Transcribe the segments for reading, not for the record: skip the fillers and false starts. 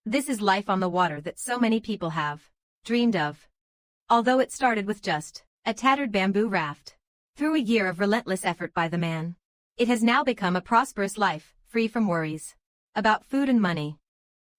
This is life on the water that so many people have dreamed of. Although it started with just a tattered bamboo raft, through a year of relentless effort by the man, it has now become a prosperous life, free from worries about food and money.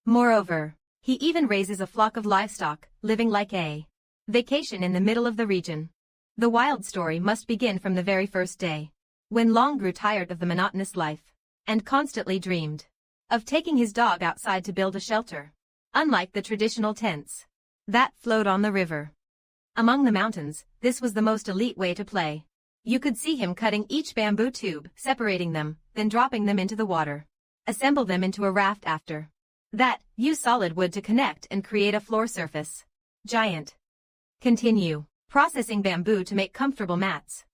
Moreover, he even raises a flock of livestock, living like a vacation in the middle of the region. The wild story must begin from the very first day, when Long grew tired of the monotonous life, and constantly dreamed of taking his dog outside to build a shelter, unlike the traditional tents that float on the river. Among the mountains, this was the most elite way to play. You could see him cutting each bamboo tube, separating them, then dropping them into the water. Assemble them into a raft after that, use solid wood to connect and create a floor surface. Giant. Continue processing bamboo to make comfortable mats.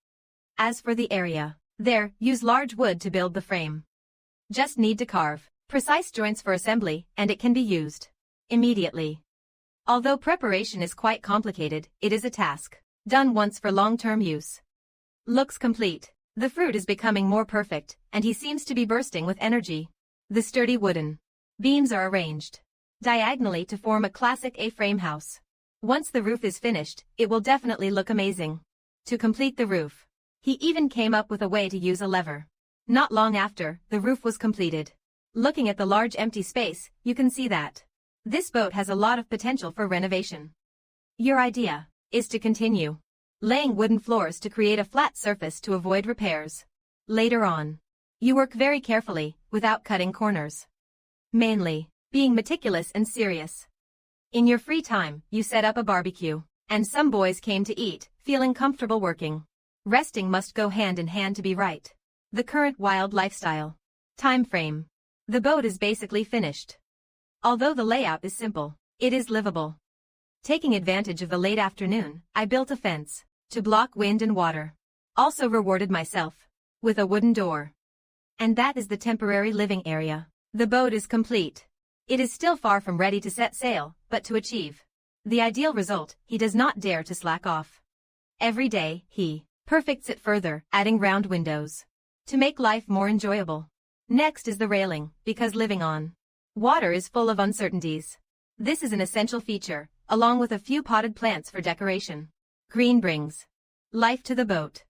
As for the area, there, use large wood to build the frame. Just need to carve precise joints for assembly, and it can be used immediately. Although preparation is quite complicated, it is a task done once for long-term use. Looks complete. The fruit is becoming more perfect, and he seems to be bursting with energy. The sturdy wooden beams are arranged diagonally to form a classic A-frame house. Once the roof is finished, it will definitely look amazing. To complete the roof, he even came up with a way to use a lever. Not long after, the roof was completed. Looking at the large empty space, you can see that this boat has a lot of potential for renovation. Your idea is to continue laying wooden floors to create a flat surface to avoid repairs. Later on, you work very carefully, without cutting corners. Mainly, being meticulous and serious. In your free time, you set up a barbecue, and some boys came to eat, feeling comfortable working. Resting must go hand in hand to be right. The current wild lifestyle. Time frame. The boat is basically finished. Although the layout is simple, it is livable. Taking advantage of the late afternoon, I built a fence to block wind and water. Also rewarded myself with a wooden door. And that is the temporary living area. The boat is complete. It is still far from ready to set sail, but to achieve the ideal result, he does not dare to slack off. Every day, he perfects it further, adding round windows to make life more enjoyable. Next is the railing, because living on water is full of uncertainties. This is an essential feature, along with a few potted plants for decoration. Green brings life to the boat.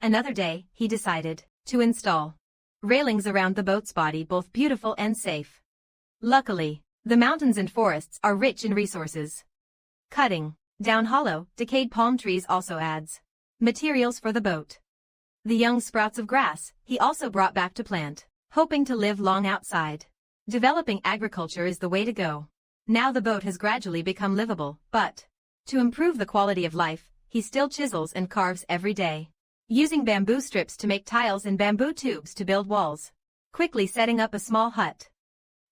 Another day, he decided to install railings around the boat's body, both beautiful and safe. Luckily, the mountains and forests are rich in resources. Cutting down hollow, decayed palm trees also adds materials for the boat. The young sprouts of grass, he also brought back to plant, hoping to live long outside. Developing agriculture is the way to go. Now the boat has gradually become livable, but to improve the quality of life, he still chisels and carves every day, using bamboo strips to make tiles and bamboo tubes to build walls, quickly setting up a small hut.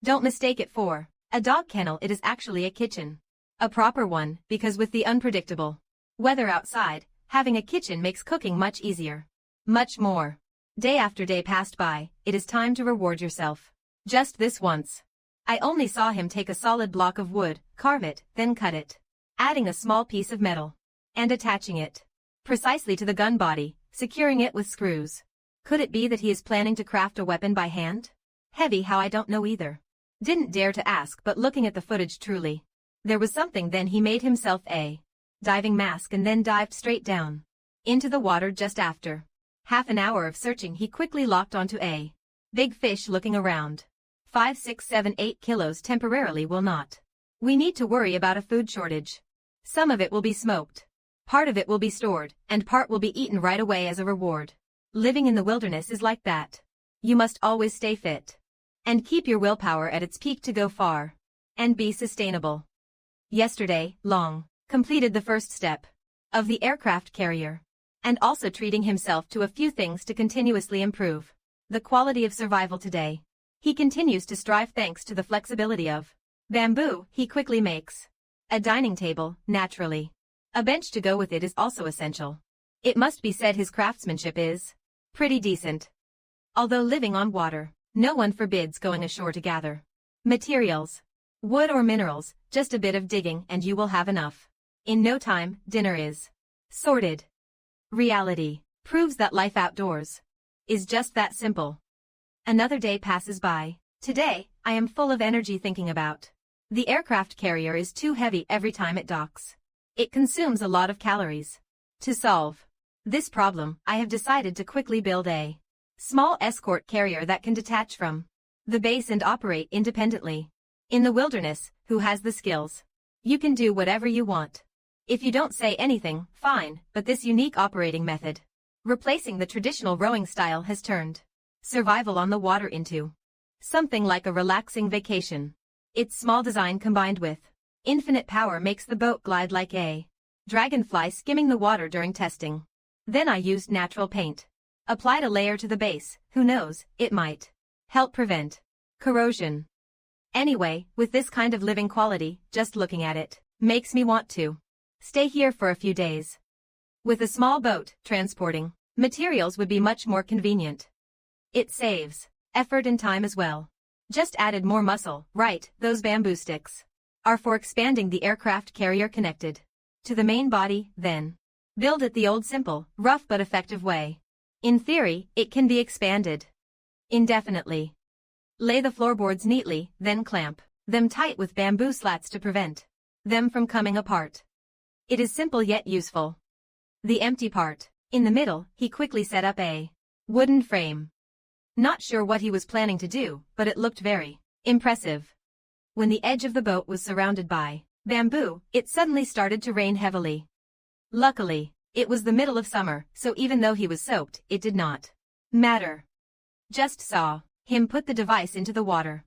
Don't mistake it for a dog kennel, it is actually a kitchen. A proper one, because with the unpredictable weather outside, having a kitchen makes cooking much easier. Much more. Day after day passed by, it is time to reward yourself. Just this once. I only saw him take a solid block of wood, carve it, then cut it, adding a small piece of metal, and attaching it precisely to the gun body, securing it with screws. Could it be that he is planning to craft a weapon by hand? Heavy how I don't know either. Didn't dare to ask, but looking at the footage truly, there was something. Then he made himself a diving mask and then dived straight down into the water. Just after half an hour of searching, he quickly locked onto a big fish. Looking around, 5, 6, 7, 8 kilos temporarily will not. We need to worry about a food shortage. Some of it will be smoked, part of it will be stored, and part will be eaten right away as a reward. Living in the wilderness is like that. You must always stay fit and keep your willpower at its peak to go far and be sustainable. Yesterday, Long completed the first step of the aircraft carrier, and also treating himself to a few things to continuously improve the quality of survival today. He continues to strive thanks to the flexibility of bamboo. He quickly makes a dining table, naturally. A bench to go with it is also essential. It must be said his craftsmanship is pretty decent. Although living on water, no one forbids going ashore to gather materials, wood or minerals, just a bit of digging and you will have enough. In no time, dinner is sorted. Reality proves that life outdoors is just that simple. Another day passes by. Today, I am full of energy thinking about The aircraft carrier is too heavy every time it docks. It consumes a lot of calories. To solve this problem, I have decided to quickly build a small escort carrier that can detach from the base and operate independently. In the wilderness, who has the skills? You can do whatever you want. If you don't say anything, fine, but this unique operating method, replacing the traditional rowing style, has turned survival on the water into something like a relaxing vacation. Its small design combined with infinite power makes the boat glide like a dragonfly skimming the water during testing. Then I used natural paint. Applied a layer to the base, who knows, it might help prevent corrosion. Anyway, with this kind of living quality, just looking at it makes me want to stay here for a few days. With a small boat, transporting materials would be much more convenient. It saves effort and time as well. Just added more muscle, right? Those bamboo sticks are for expanding the aircraft carrier connected to the main body, then build it the old simple, rough but effective way. In theory, it can be expanded indefinitely. Lay the floorboards neatly, then clamp them tight with bamboo slats to prevent them from coming apart. It is simple yet useful. The empty part in the middle, he quickly set up a wooden frame. Not sure what he was planning to do, but it looked very impressive. When the edge of the boat was surrounded by bamboo, it suddenly started to rain heavily. Luckily, it was the middle of summer, so even though he was soaked, it did not matter. Just saw him put the device into the water.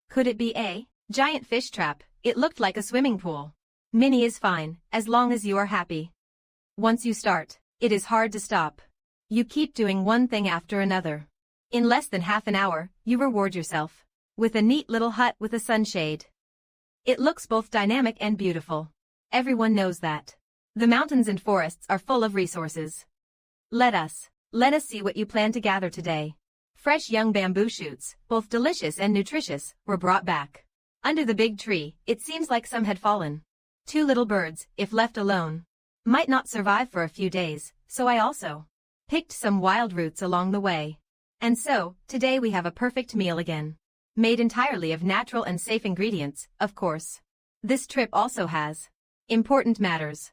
Could it be a giant fish trap? It looked like a swimming pool. Mini is fine, as long as you are happy. Once you start, it is hard to stop. You keep doing one thing after another. In less than half an hour, you reward yourself with a neat little hut with a sunshade. It looks both dynamic and beautiful. Everyone knows that the mountains and forests are full of resources. Let us see what you plan to gather today. Fresh young bamboo shoots, both delicious and nutritious, were brought back. Under the big tree, it seems like some had fallen. 2 little birds, if left alone, might not survive for a few days, so I also picked some wild roots along the way. And so, today we have a perfect meal again. Made entirely of natural and safe ingredients, of course. This trip also has important matters.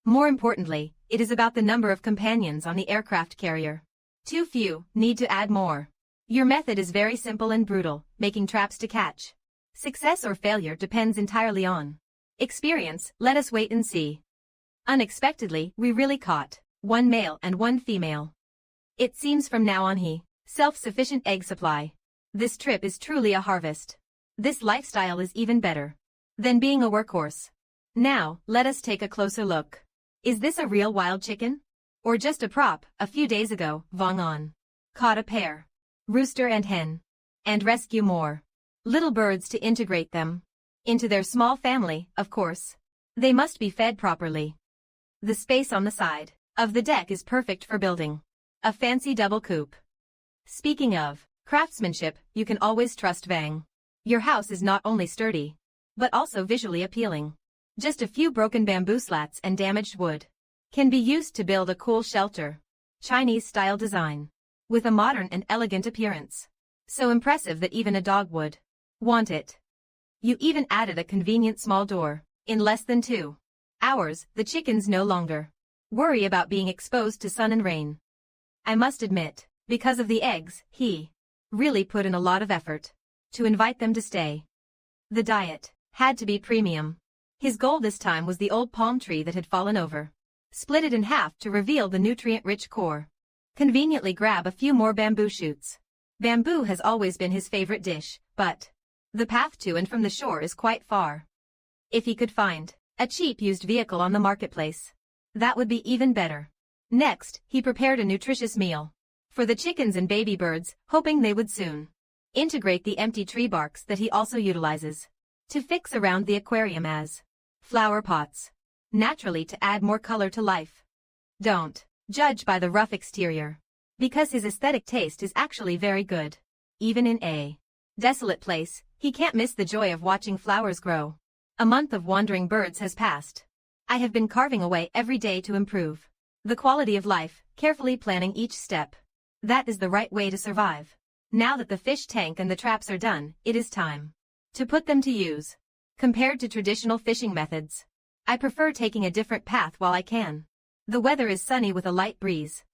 More importantly, it is about the number of companions on the aircraft carrier. Too few, need to add more. Your method is very simple and brutal, making traps to catch. Success or failure depends entirely on experience. Let us wait and see. Unexpectedly, we really caught 1 male and 1 female. It seems from now on self-sufficient egg supply. This trip is truly a harvest. This lifestyle is even better than being a workhorse. Now, let us take a closer look. Is this a real wild chicken? Or just a prop? A few days ago, Vong On caught a pair, rooster and hen, and rescue more little birds to integrate them into their small family, of course. They must be fed properly. The space on the side of the deck is perfect for building a fancy double coop. Speaking of craftsmanship, you can always trust Vang. Your house is not only sturdy, but also visually appealing. Just a few broken bamboo slats and damaged wood can be used to build a cool shelter. Chinese-style design, with a modern and elegant appearance. So impressive that even a dog would want it. You even added a convenient small door. In less than 2 hours, the chickens no longer worry about being exposed to sun and rain. I must admit, because of the eggs, he really put in a lot of effort to invite them to stay. The diet had to be premium. His goal this time was the old palm tree that had fallen over. Split it in half to reveal the nutrient-rich core. Conveniently grab a few more bamboo shoots. Bamboo has always been his favorite dish, but the path to and from the shore is quite far. If he could find a cheap used vehicle on the marketplace, that would be even better. Next, he prepared a nutritious meal for the chickens and baby birds, hoping they would soon integrate the empty tree barks that he also utilizes to fix around the aquarium as flower pots, naturally to add more color to life. Don't judge by the rough exterior, because his aesthetic taste is actually very good. Even in a desolate place, he can't miss the joy of watching flowers grow. A month of wandering birds has passed. I have been carving away every day to improve the quality of life, carefully planning each step. That is the right way to survive. Now that the fish tank and the traps are done, it is time to put them to use. Compared to traditional fishing methods, I prefer taking a different path while I can. The weather is sunny with a light breeze.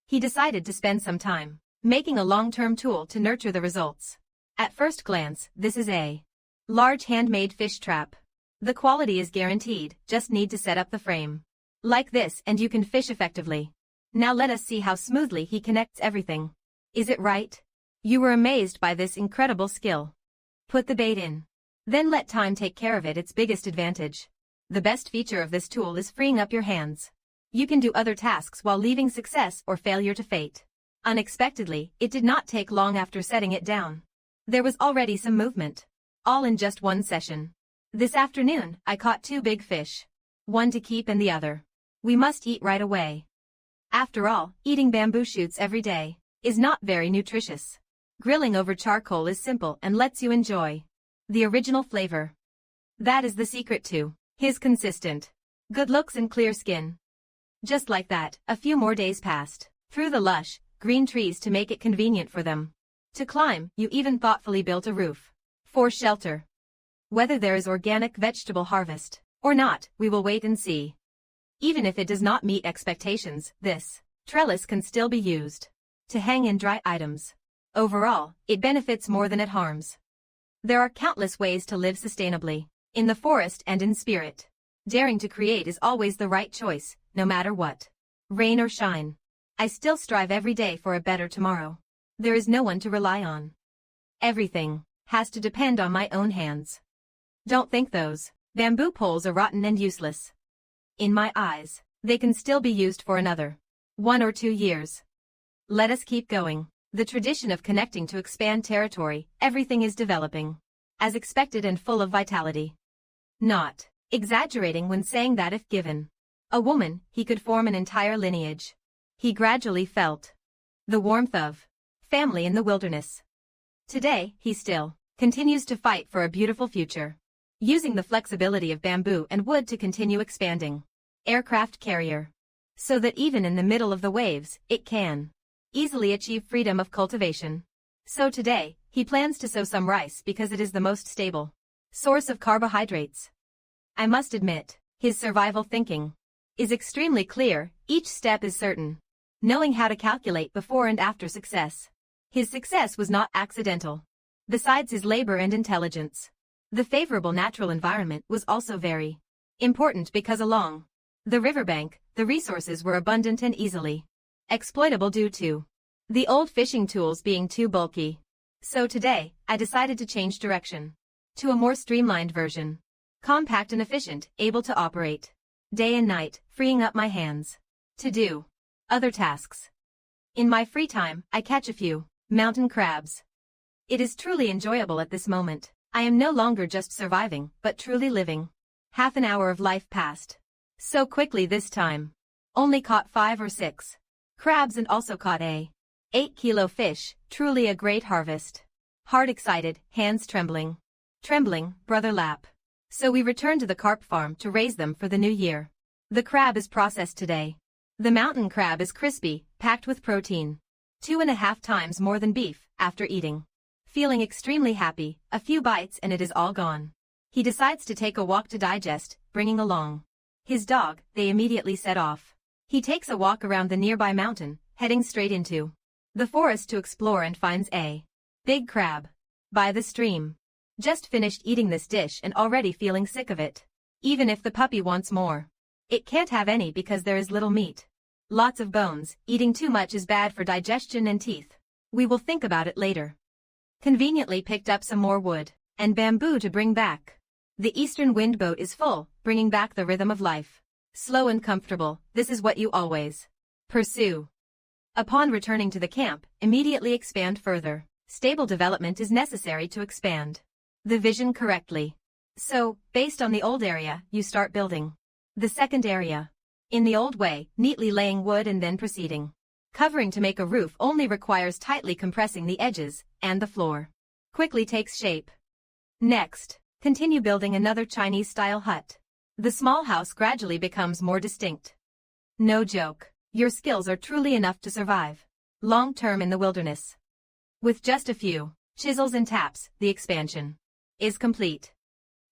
He decided to spend some time making a long-term tool to nurture the results. At first glance, this is a large handmade fish trap. The quality is guaranteed, just need to set up the frame like this and you can fish effectively. Now let us see how smoothly he connects everything. Is it right? You were amazed by this incredible skill. Put the bait in. Then let time take care of it. Its biggest advantage. The best feature of this tool is freeing up your hands. You can do other tasks while leaving success or failure to fate. Unexpectedly, it did not take long after setting it down. There was already some movement. All in just one session. This afternoon, I caught 2 big fish. One to keep and the other. We must eat right away. After all, eating bamboo shoots every day is not very nutritious. Grilling over charcoal is simple and lets you enjoy the original flavor. That is the secret to his consistent good looks and clear skin. Just like that, a few more days passed through the lush, green trees to make it convenient for them to climb. You even thoughtfully built a roof for shelter. Whether there is organic vegetable harvest or not, we will wait and see. Even if it does not meet expectations, this trellis can still be used to hang in dry items. Overall, it benefits more than it harms. There are countless ways to live sustainably, in the forest and in spirit. Daring to create is always the right choice, no matter what. Rain or shine. I still strive every day for a better tomorrow. There is no one to rely on. Everything has to depend on my own hands. Don't think those bamboo poles are rotten and useless. In my eyes, they can still be used for another 1 or 2 years. Let us keep going. The tradition of connecting to expand territory, everything is developing as expected and full of vitality. Not exaggerating when saying that if given a woman, he could form an entire lineage. He gradually felt the warmth of family in the wilderness. Today, he still continues to fight for a beautiful future, using the flexibility of bamboo and wood to continue expanding aircraft carrier, so that even in the middle of the waves, it can easily achieve freedom of cultivation. So today, he plans to sow some rice because it is the most stable source of carbohydrates. I must admit, his survival thinking is extremely clear. Each step is certain, knowing how to calculate before and after success. His success was not accidental. Besides his labor and intelligence, the favorable natural environment was also very important because along the riverbank, the resources were abundant and easily exploitable due to the old fishing tools being too bulky. So today, I decided to change direction to a more streamlined version. Compact and efficient, able to operate day and night, freeing up my hands to do other tasks. In my free time, I catch a few mountain crabs. It is truly enjoyable at this moment. I am no longer just surviving, but truly living. Half an hour of life passed so quickly this time. Only caught 5 or 6 crabs and also caught a 8-kilo fish, truly a great harvest. Heart excited, hands trembling. Trembling, brother lap. So we return to the carp farm to raise them for the new year. The crab is processed today. The mountain crab is crispy, packed with protein. 2.5 times more than beef, after eating. Feeling extremely happy, a few bites and it is all gone. He decides to take a walk to digest, bringing along his dog. They immediately set off. He takes a walk around the nearby mountain, heading straight into the forest to explore and finds a big crab by the stream. Just finished eating this dish and already feeling sick of it. Even if the puppy wants more, it can't have any because there is little meat. Lots of bones. Eating too much is bad for digestion and teeth. We will think about it later. Conveniently picked up some more wood and bamboo to bring back. The eastern wind boat is full, bringing back the rhythm of life. Slow and comfortable, this is what you always pursue. Upon returning to the camp, immediately expand further. Stable development is necessary to expand the vision correctly. So, based on the old area, you start building the second area. In the old way, neatly laying wood and then proceeding. Covering to make a roof only requires tightly compressing the edges, and the floor quickly takes shape. Next, continue building another Chinese-style hut. The small house gradually becomes more distinct. No joke, your skills are truly enough to survive long-term in the wilderness. With just a few chisels and taps, the expansion is complete.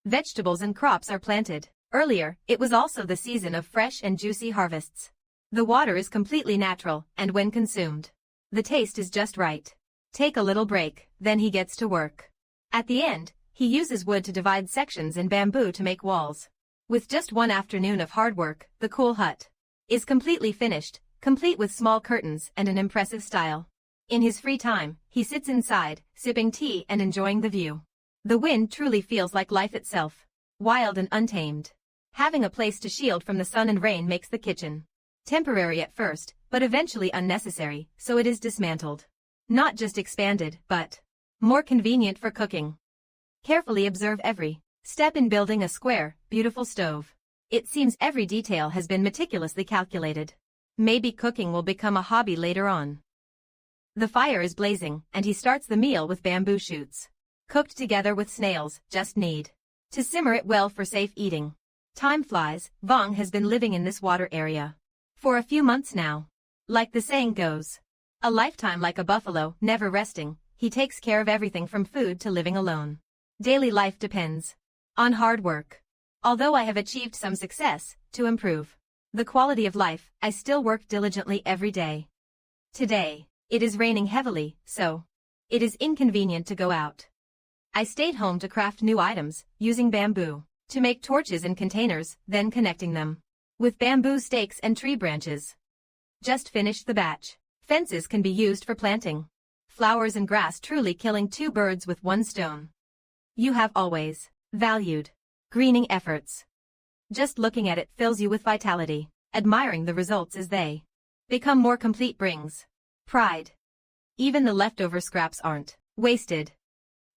Vegetables and crops are planted. Earlier, it was also the season of fresh and juicy harvests. The water is completely natural, and when consumed, the taste is just right. Take a little break, then he gets to work. At the end, he uses wood to divide sections and bamboo to make walls. With just one afternoon of hard work, the cool hut is completely finished, complete with small curtains and an impressive style. In his free time, he sits inside, sipping tea and enjoying the view. The wind truly feels like life itself, wild and untamed. Having a place to shield from the sun and rain makes the kitchen temporary at first, but eventually unnecessary, so it is dismantled. Not just expanded, but more convenient for cooking. Carefully observe every step in building a square, beautiful stove. It seems every detail has been meticulously calculated. Maybe cooking will become a hobby later on. The fire is blazing, and he starts the meal with bamboo shoots. Cooked together with snails, just need to simmer it well for safe eating. Time flies. Vong has been living in this water area for a few months now. Like the saying goes, a lifetime like a buffalo, never resting. He takes care of everything from food to living alone. Daily life depends on hard work. Although I have achieved some success to improve the quality of life, I still work diligently every day. Today, it is raining heavily, so it is inconvenient to go out. I stayed home to craft new items, using bamboo to make torches and containers, then connecting them with bamboo stakes and tree branches. Just finished the batch. Fences can be used for planting flowers and grass, truly killing two birds with one stone. You have always valued greening efforts. Just looking at it fills you with vitality. Admiring the results as they become more complete brings pride. Even the leftover scraps aren't wasted.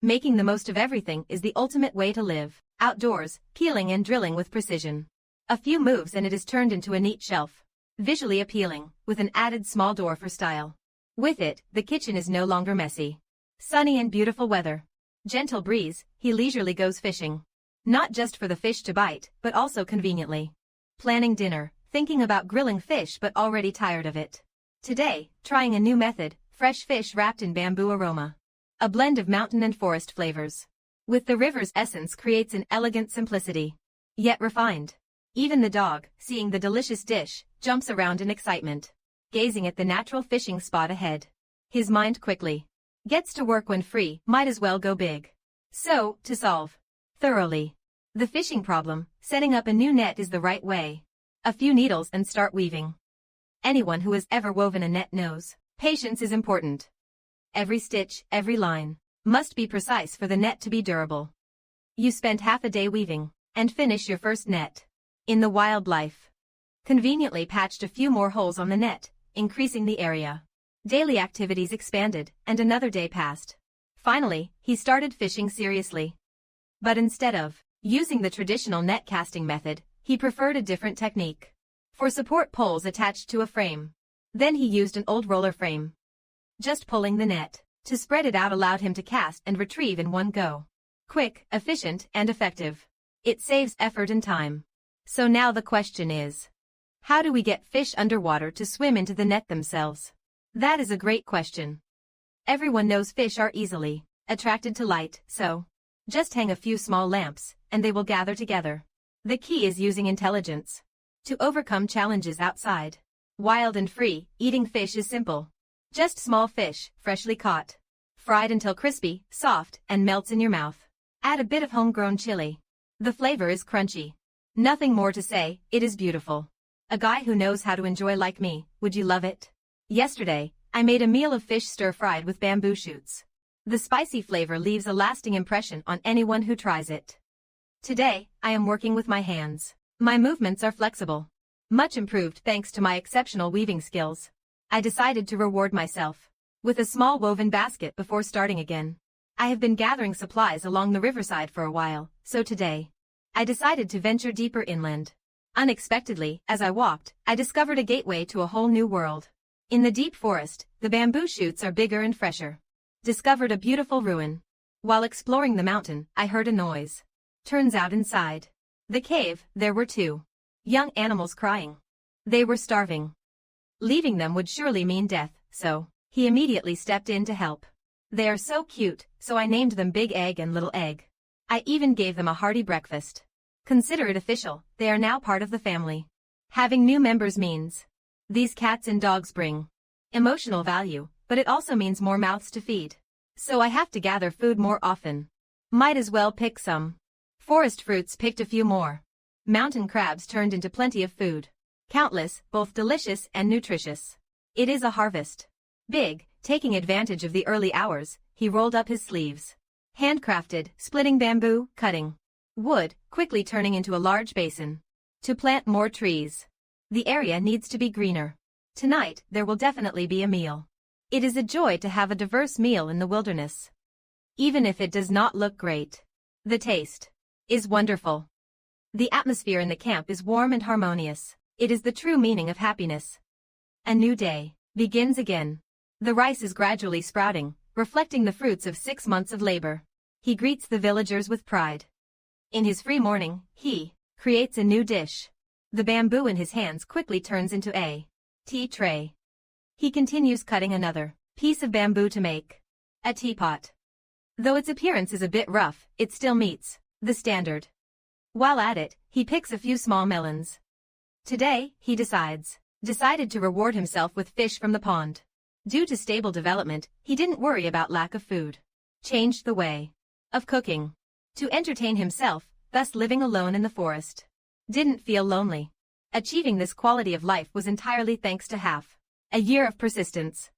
Making the most of everything is the ultimate way to live. Outdoors, peeling and drilling with precision. A few moves and it is turned into a neat shelf. Visually appealing, with an added small door for style. With it, the kitchen is no longer messy. Sunny and beautiful weather. Gentle breeze, he leisurely goes fishing. Not just for the fish to bite, but also conveniently. Planning dinner, thinking about grilling fish but already tired of it. Today, trying a new method, fresh fish wrapped in bamboo aroma. A blend of mountain and forest flavors. With the river's essence creates an elegant simplicity, yet refined. Even the dog, seeing the delicious dish, jumps around in excitement, gazing at the natural fishing spot ahead. His mind quickly gets to work. When free, might as well go big. So, to solve thoroughly the fishing problem, setting up a new net is the right way. A few needles and start weaving. Anyone who has ever woven a net knows patience is important. Every stitch, every line must be precise for the net to be durable. You spend half a day weaving and finish your first net. In the wildlife, conveniently patched a few more holes on the net, increasing the area. Daily activities expanded, and another day passed. Finally, he started fishing seriously. But instead of using the traditional net casting method, he preferred a different technique. For support poles attached to a frame. Then he used an old roller frame. Just pulling the net to spread it out allowed him to cast and retrieve in one go. Quick, efficient, and effective. It saves effort and time. So now the question is, how do we get fish underwater to swim into the net themselves? That is a great question. Everyone knows fish are easily attracted to light, so just hang a few small lamps, and they will gather together. The key is using intelligence to overcome challenges outside. Wild and free, eating fish is simple. Just small fish, freshly caught. Fried until crispy, soft, and melts in your mouth. Add a bit of homegrown chili. The flavor is crunchy. Nothing more to say, it is beautiful. A guy who knows how to enjoy like me, would you love it? Yesterday, I made a meal of fish stir-fried with bamboo shoots. The spicy flavor leaves a lasting impression on anyone who tries it. Today, I am working with my hands. My movements are flexible. Much improved thanks to my exceptional weaving skills. I decided to reward myself with a small woven basket before starting again. I have been gathering supplies along the riverside for a while, so today, I decided to venture deeper inland. Unexpectedly, as I walked, I discovered a gateway to a whole new world. In the deep forest, the bamboo shoots are bigger and fresher. Discovered a beautiful ruin. While exploring the mountain, I heard a noise. Turns out inside the cave, there were two young animals crying. They were starving. Leaving them would surely mean death, so he immediately stepped in to help. They are so cute, so I named them Big Egg and Little Egg. I even gave them a hearty breakfast. Consider it official, they are now part of the family. Having new members means these cats and dogs bring emotional value, but it also means more mouths to feed. So I have to gather food more often. Might as well pick some. Forest fruits picked a few more. Mountain crabs turned into plenty of food. Countless, both delicious and nutritious. It is a harvest. Big, taking advantage of the early hours, he rolled up his sleeves. Handcrafted, splitting bamboo, cutting wood, quickly turning into a large basin. To plant more trees. The area needs to be greener. Tonight, there will definitely be a meal. It is a joy to have a diverse meal in the wilderness. Even if it does not look great. The taste is wonderful. The atmosphere in the camp is warm and harmonious. It is the true meaning of happiness. A new day begins again. The rice is gradually sprouting, reflecting the fruits of 6 months of labor. He greets the villagers with pride. In his free morning, he creates a new dish. The bamboo in his hands quickly turns into a tea tray. He continues cutting another piece of bamboo to make a teapot. Though its appearance is a bit rough, it still meets the standard. While at it, he picks a few small melons. Today, he decided to reward himself with fish from the pond. Due to stable development, he didn't worry about lack of food. Changed the way of cooking. To entertain himself, thus living alone in the forest. Didn't feel lonely. Achieving this quality of life was entirely thanks to half a year of persistence.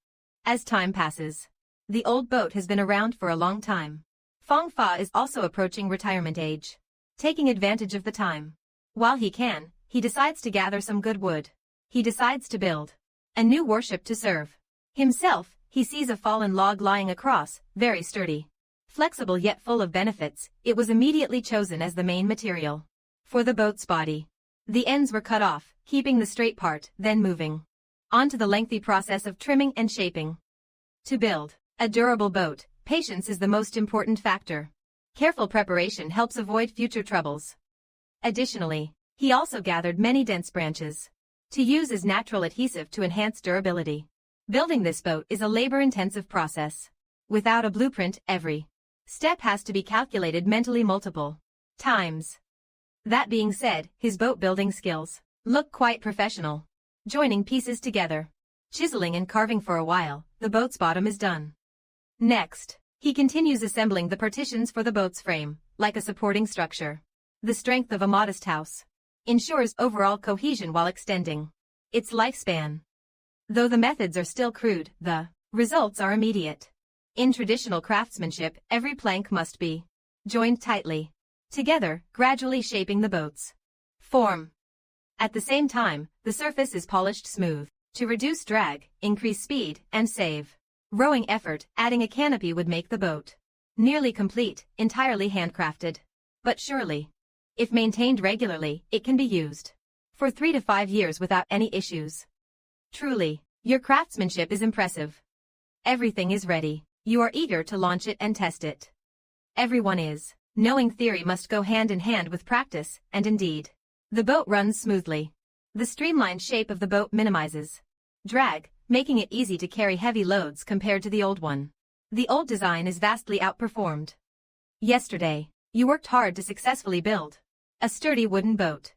As time passes, the old boat has been around for a long time. Fong Fa is also approaching retirement age. Taking advantage of the time. While he can, he decides to gather some good wood. He decides to build a new warship to serve himself. He sees a fallen log lying across, very sturdy. Flexible yet full of benefits, it was immediately chosen as the main material for the boat's body. The ends were cut off, keeping the straight part, then moving on to the lengthy process of trimming and shaping. To build a durable boat, patience is the most important factor. Careful preparation helps avoid future troubles. Additionally, he also gathered many dense branches to use as natural adhesive to enhance durability. Building this boat is a labor-intensive process. Without a blueprint, every step has to be calculated mentally multiple times. That being said, his boat-building skills look quite professional. Joining pieces together, chiseling and carving for a while, the boat's bottom is done. Next, he continues assembling the partitions for the boat's frame, like a supporting structure. The strength of a modest house ensures overall cohesion while extending its lifespan. Though the methods are still crude, the results are immediate. In traditional craftsmanship, every plank must be joined tightly together, gradually shaping the boat's form. At the same time, the surface is polished smooth to reduce drag, increase speed, and save rowing effort. Adding a canopy would make the boat nearly complete, entirely handcrafted. But surely, if maintained regularly, it can be used for 3 to 5 years without any issues. Truly, your craftsmanship is impressive. Everything is ready. You are eager to launch it and test it. Everyone is. Knowing theory must go hand in hand with practice, and indeed, the boat runs smoothly. The streamlined shape of the boat minimizes drag, making it easy to carry heavy loads compared to the old one. The old design is vastly outperformed. Yesterday, you worked hard to successfully build a sturdy wooden boat.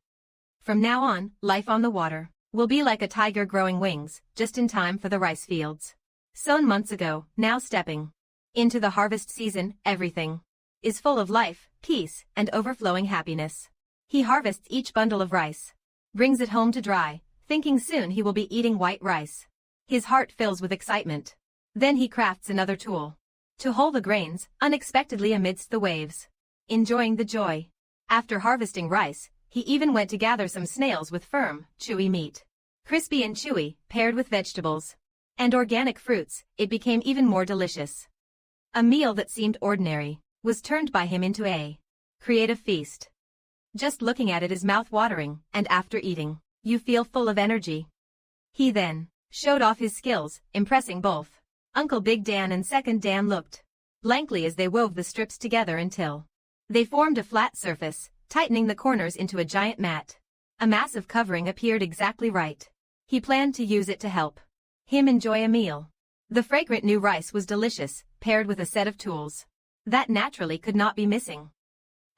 From now on, life on the water will be like a tiger growing wings, just in time for the rice fields. Sown months ago, now stepping into the harvest season, everything is full of life, peace, and overflowing happiness. He harvests each bundle of rice, brings it home to dry, thinking soon he will be eating white rice. His heart fills with excitement. Then he crafts another tool to hold the grains, unexpectedly amidst the waves. Enjoying the joy. After harvesting rice, he even went to gather some snails with firm, chewy meat. Crispy and chewy, paired with vegetables and organic fruits, it became even more delicious. A meal that seemed ordinary was turned by him into a creative feast. Just looking at it is mouth-watering, and after eating, you feel full of energy. He then showed off his skills, impressing both Uncle Big Dan and Second Dan. Looked blankly as they wove the strips together until they formed a flat surface, tightening the corners into a giant mat. A massive covering appeared exactly right. He planned to use it to help him enjoy a meal. The fragrant new rice was delicious, paired with a set of tools that naturally could not be missing.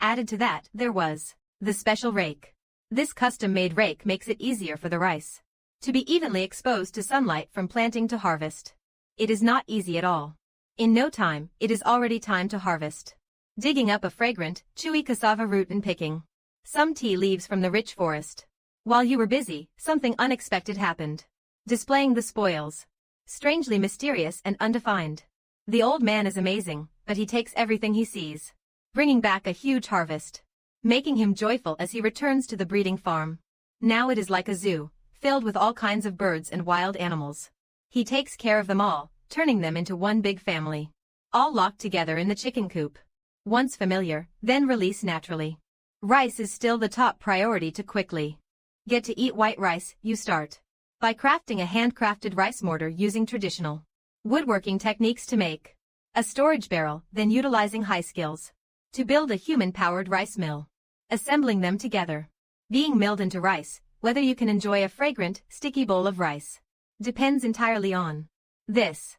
Added to that, there was the special rake. This custom-made rake makes it easier for the rice to be evenly exposed to sunlight from planting to harvest. It is not easy at all. In no time, it is already time to harvest. Digging up a fragrant, chewy cassava root and picking some tea leaves from the rich forest. While you were busy, something unexpected happened. Displaying the spoils. Strangely mysterious and undefined. The old man is amazing, but he takes everything he sees, bringing back a huge harvest, making him joyful as he returns to the breeding farm. Now it is like a zoo, filled with all kinds of birds and wild animals. He takes care of them all, turning them into one big family. All locked together in the chicken coop. Once familiar, then release naturally. Rice is still the top priority to quickly get to eat white rice. You start by crafting a handcrafted rice mortar using traditional woodworking techniques to make a storage barrel, then utilizing high skills to build a human-powered rice mill. Assembling them together. Being milled into rice, whether you can enjoy a fragrant, sticky bowl of rice depends entirely on this.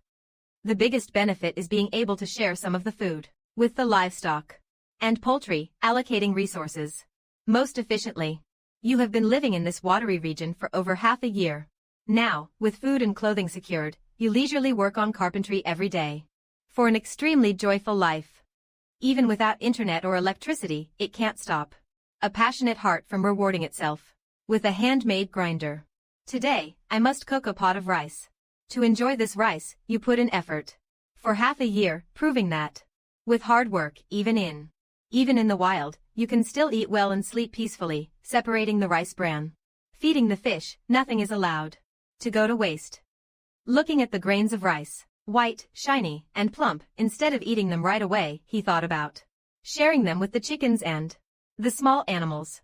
The biggest benefit is being able to share some of the food with the livestock and poultry, allocating resources most efficiently. You have been living in this watery region for over half a year. Now, with food and clothing secured, you leisurely work on carpentry every day. For an extremely joyful life. Even without internet or electricity, it can't stop. A passionate heart from rewarding itself with a handmade grinder. Today, I must cook a pot of rice. To enjoy this rice, you put in effort. For half a year, proving that with hard work, even in the wild, you can still eat well and sleep peacefully, separating the rice bran. Feeding the fish, nothing is allowed to go to waste. Looking at the grains of rice, white, shiny, and plump, instead of eating them right away, he thought about sharing them with the chickens and the small animals.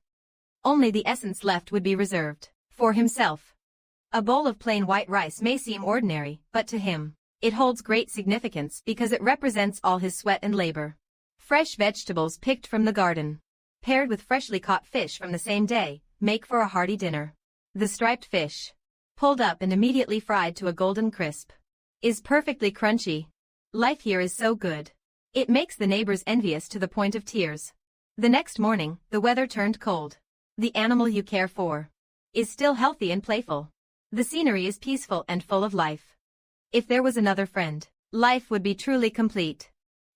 Only the essence left would be reserved for himself. A bowl of plain white rice may seem ordinary, but to him, it holds great significance because it represents all his sweat and labor. Fresh vegetables picked from the garden, paired with freshly caught fish from the same day, make for a hearty dinner. The striped fish, pulled up and immediately fried to a golden crisp, is perfectly crunchy. Life here is so good. It makes the neighbors envious to the point of tears. The next morning, the weather turned cold. The animal you care for is still healthy and playful. The scenery is peaceful and full of life. If there was another friend, life would be truly complete.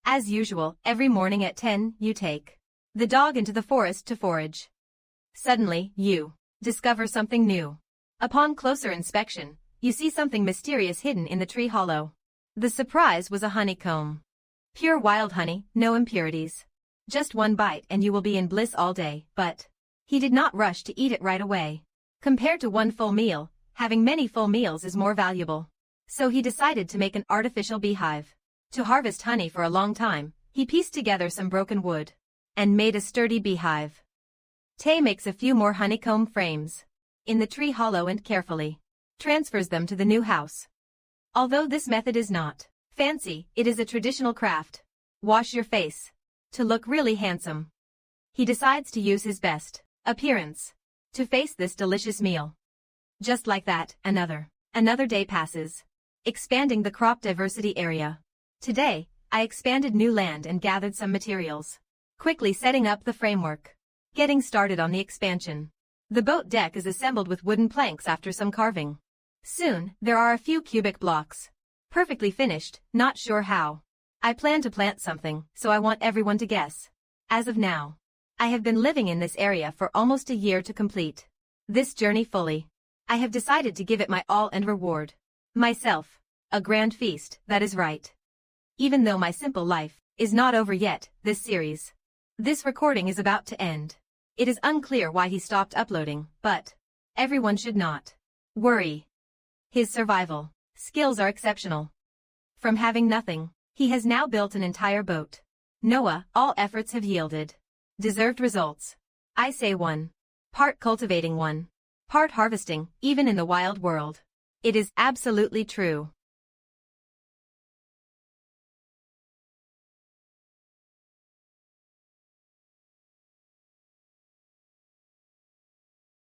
As usual, every morning at 10, you take the dog into the forest to forage. Suddenly, you discover something new. Upon closer inspection, you see something mysterious hidden in the tree hollow. The surprise was a honeycomb. Pure wild honey, no impurities. Just one bite and you will be in bliss all day, but he did not rush to eat it right away. Compared to one full meal, having many full meals is more valuable. So he decided to make an artificial beehive. To harvest honey for a long time, he pieced together some broken wood and made a sturdy beehive. Tay makes a few more honeycomb frames in the tree hollow and carefully transfers them to the new house. Although this method is not fancy, it is a traditional craft. Wash your face to look really handsome. He decides to use his best appearance to face this delicious meal. Just like that, another day passes, expanding the crop diversity area. Today, I expanded new land and gathered some materials, quickly setting up the framework. Getting started on the expansion. The boat deck is assembled with wooden planks after some carving. Soon, there are a few cubic blocks. Perfectly finished, not sure how. I plan to plant something, so I want everyone to guess. As of now, I have been living in this area for almost a year to complete this journey fully. I have decided to give it my all and reward myself a grand feast, that is right. Even though my simple life is not over yet, this recording is about to end. It is unclear why he stopped uploading, but everyone should not worry. His survival skills are exceptional. From having nothing, he has now built an entire boat. Noah, all efforts have yielded deserved results. I say 1 part cultivating, 1 part harvesting, even in the wild world. It is absolutely true.